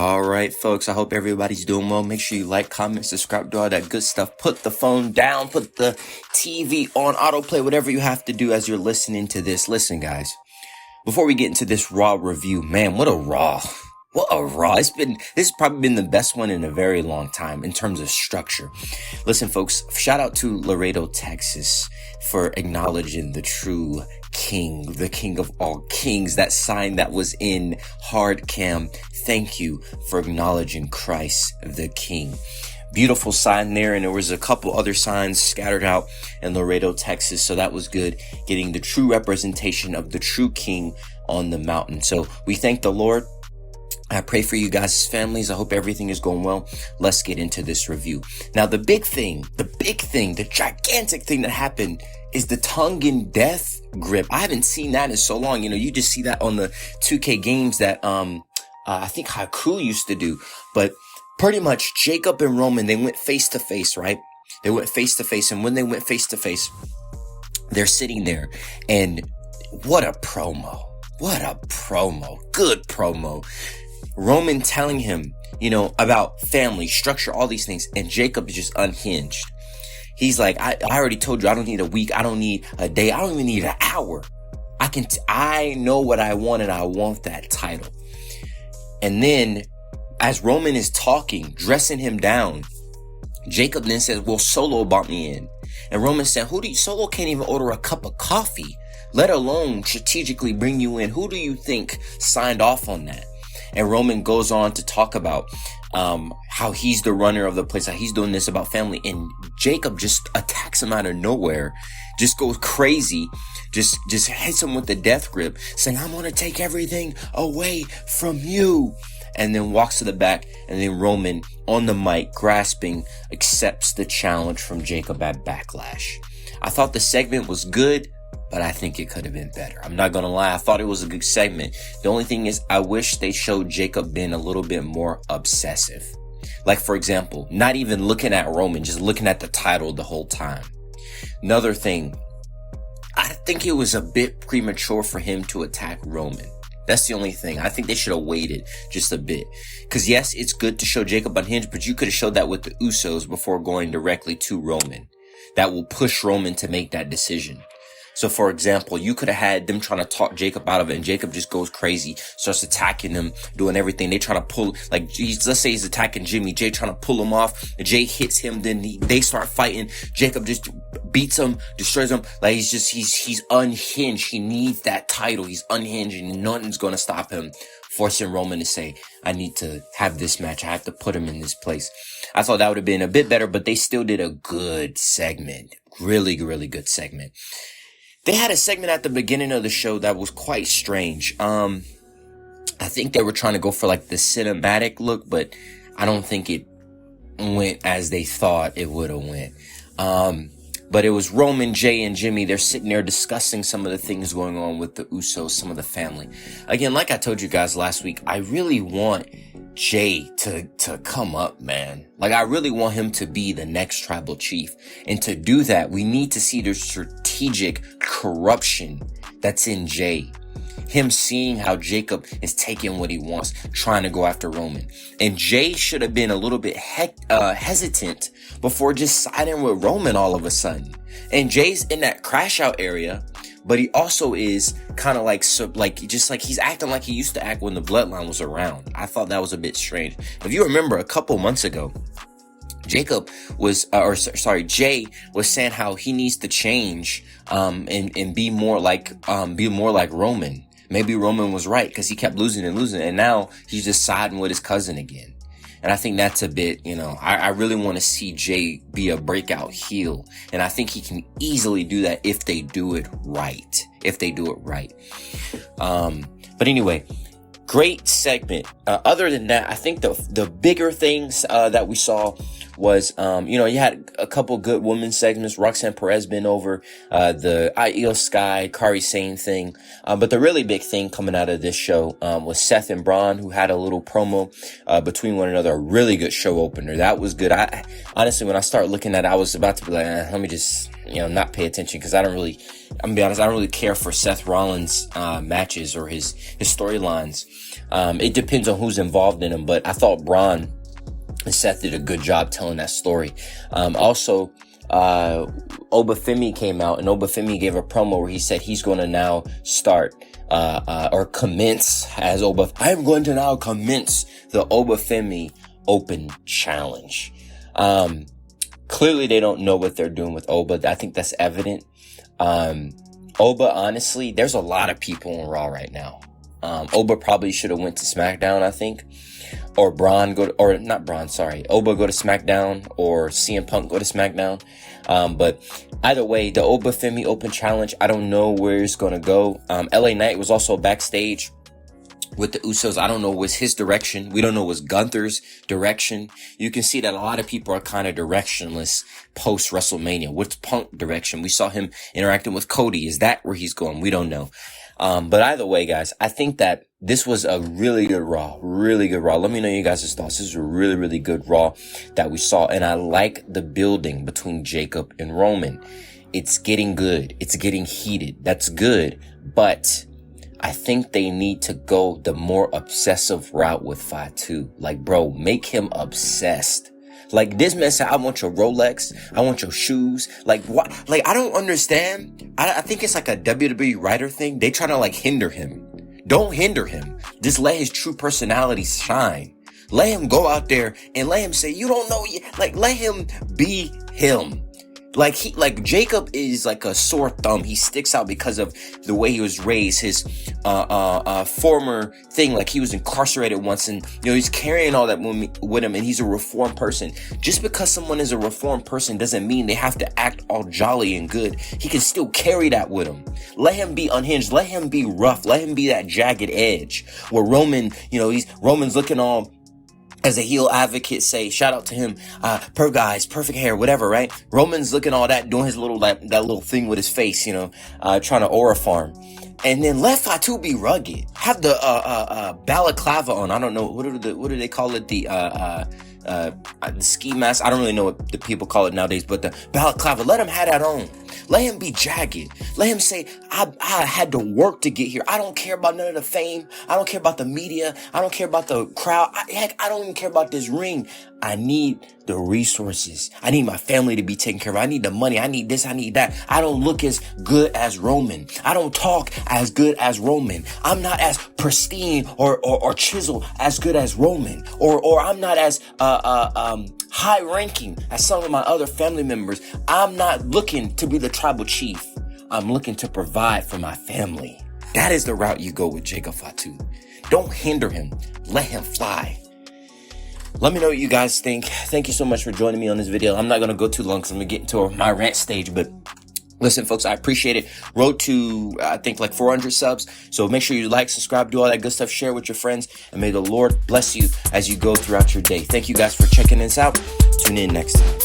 All right, folks, I hope everybody's doing well. Make sure you like, comment, subscribe, do all that good stuff. Put the phone down, put the TV on autoplay, whatever you have to do as you're listening to this. Listen, guys, before we get into this Raw review, man, what a Raw. This has probably been the best one in a very long time in terms of structure. Listen, folks, shout out to Laredo, Texas for acknowledging the true king, the king of all kings, that sign that was in hard cam. Thank you for acknowledging Christ, the king. Beautiful sign there, and there was a couple other signs scattered out in Laredo, Texas, so that was good, getting the true representation of the true king on the mountain. So we thank the Lord. I pray for you guys' families. I hope everything is going well. Let's get into this review. Now, the gigantic thing that happened is the tongue in death grip. I haven't seen that in so long. You just see that on the 2K games that I think Haku used to do. But pretty much Jacob and Roman, they went face to face, right? They went face to face. And when they went face to face, they're sitting there. And what a promo. Good promo. Roman telling him, about family, structure, all these things. And Jacob is just unhinged. He's like, I already told you, I don't need a week. I don't need a day. I don't even need an hour. I know what I want, and I want that title. And then as Roman is talking, dressing him down, Jacob then says, well, Solo brought me in. And Roman said, Solo can't even order a cup of coffee, let alone strategically bring you in. Who do you think signed off on that? And Roman goes on to talk about how he's the runner of the place, how he's doing this about family. And Jacob just attacks him out of nowhere, just goes crazy, just hits him with the death grip, saying, I'm going to take everything away from you. And then walks to the back, and then Roman, on the mic, grasping, accepts the challenge from Jacob at Backlash. I thought the segment was good, but I think it could have been better. I'm not going to lie. I thought it was a good segment. The only thing is, I wish they showed Jacob being a little bit more obsessive. Like, for example, not even looking at Roman, just looking at the title the whole time. Another thing, I think it was a bit premature for him to attack Roman. That's the only thing. I think they should have waited just a bit. Because yes, it's good to show Jacob unhinged, but you could have showed that with the Usos before going directly to Roman. That will push Roman to make that decision. So, for example, you could have had them trying to talk Jacob out of it, and Jacob just goes crazy, starts attacking them, doing everything. They try to pull, let's say he's attacking Jimmy, Jay trying to pull him off. Jay hits him, then they start fighting. Jacob just beats him, destroys him. Like, he's unhinged. He needs that title. He's unhinged, and nothing's going to stop him, forcing Roman to say, I need to have this match. I have to put him in this place. I thought that would have been a bit better, but they still did a good segment. Really, really good segment. They had a segment at the beginning of the show that was quite strange. I think they were trying to go for like the cinematic look, but I don't think it went as they thought it would have went. But it was Roman, Jay, and Jimmy. They're sitting there discussing some of the things going on with the Usos, some of the family. Again, like I told you guys last week, I really want Jay to come up, man. Like, I really want him to be the next tribal chief. And to do that, we need to see the strategic corruption that's in Jay. Him seeing how Jacob is taking what he wants, trying to go after Roman. And Jay should have been a little bit hesitant before just siding with Roman all of a sudden. And Jay's in that crash out area, but he also is kind of just like he's acting like he used to act when the bloodline was around. I thought that was a bit strange. If you remember, a couple months ago, Jay was saying how he needs to change, and be more like Roman. Maybe Roman was right, because he kept losing, and now he's just siding with his cousin again. And I think that's a bit, I really want to see Jay be a breakout heel. And I think he can easily do that if they do it right. But anyway, great segment. Other than that, I think the bigger things that we saw was, you had a couple good women's segments. Roxanne Perez been over, the Io Sky, Kairi Sane thing. But the really big thing coming out of this show, was Seth and Braun, who had a little promo, between one another. A really good show opener. That was good. I honestly, when I start looking at it, I was about to be like, let me just, not pay attention. Cause I'm gonna be honest, I don't really care for Seth Rollins, matches or his storylines. It depends on who's involved in them, but I thought Braun and Seth did a good job telling that story. Also, Obafemi came out, and Obafemi gave a promo where he said he's going to now start, or commence I'm going to now commence the Obafemi Open Challenge. Clearly they don't know what they're doing with Oba. I think that's evident. Oba, honestly, there's a lot of people on Raw right now. Oba probably should have went to SmackDown, I think. Or Oba go to SmackDown, or CM Punk go to SmackDown. But either way, the Obafemi Open Challenge, I don't know where it's going to go. LA Knight was also backstage with the Usos. I don't know what's his direction. We don't know what's Gunther's direction. You can see that a lot of people are kind of directionless post WrestleMania. What's Punk direction? We saw him interacting with Cody. Is that where he's going? We don't know. But either way, guys, I think that this was a really good Raw. Really good Raw. Let me know you guys' thoughts. This is a really, really good Raw that we saw. And I like the building between Jacob and Roman. It's getting good. It's getting heated. That's good. But I think they need to go the more obsessive route with Fatu. Like, bro, make him obsessed. Like, this man said, I want your Rolex. I want your shoes. Like, what? Like, I don't understand. I think it's like a WWE writer thing. They trying to like hinder him. Don't hinder him. Just let his true personality shine. Let him go out there and let him say, you don't know. Like, let him be him. Like Jacob is like a sore thumb. He sticks out because of the way he was raised, his, former thing. Like, he was incarcerated once, and, he's carrying all that with him, and he's a reformed person. Just because someone is a reformed person doesn't mean they have to act all jolly and good. He can still carry that with him. Let him be unhinged. Let him be rough. Let him be that jagged edge where Roman's looking all, as a heel advocate say, shout out to him, perfect hair, whatever, right? Roman's looking all that, doing his little, that little thing with his face, trying to aura farm. And then let Fatu be rugged. Have the, balaclava on. I don't know, what do they call it? The ski mask. I don't really know what the people call it nowadays, but the balaclava, let him have that on. Let him be jagged. Let him say, I had to work to get here. I don't care about none of the fame. I don't care about the media. I don't care about the crowd. I don't even care about this ring. I need the resources. I need my family to be taken care of. I need the money. I need this. I need that. I don't look as good as Roman. I don't talk as good as Roman. I'm not as pristine or chiseled as good as Roman. Or I'm not as, high ranking as some of my other family members. I'm not looking to be the tribal chief. I'm looking to provide for my family. That is the route you go with Jacob Fatu. Don't hinder him. Let him fly. Let me know what you guys think. Thank you so much for joining me on this video. I'm not going to go too long because I'm going to get into my rant stage, but listen, folks, I appreciate it. Road to, I think, like 400 subs. So make sure you like, subscribe, do all that good stuff, share with your friends, and may the Lord bless you as you go throughout your day. Thank you guys for checking this out. Tune in next time.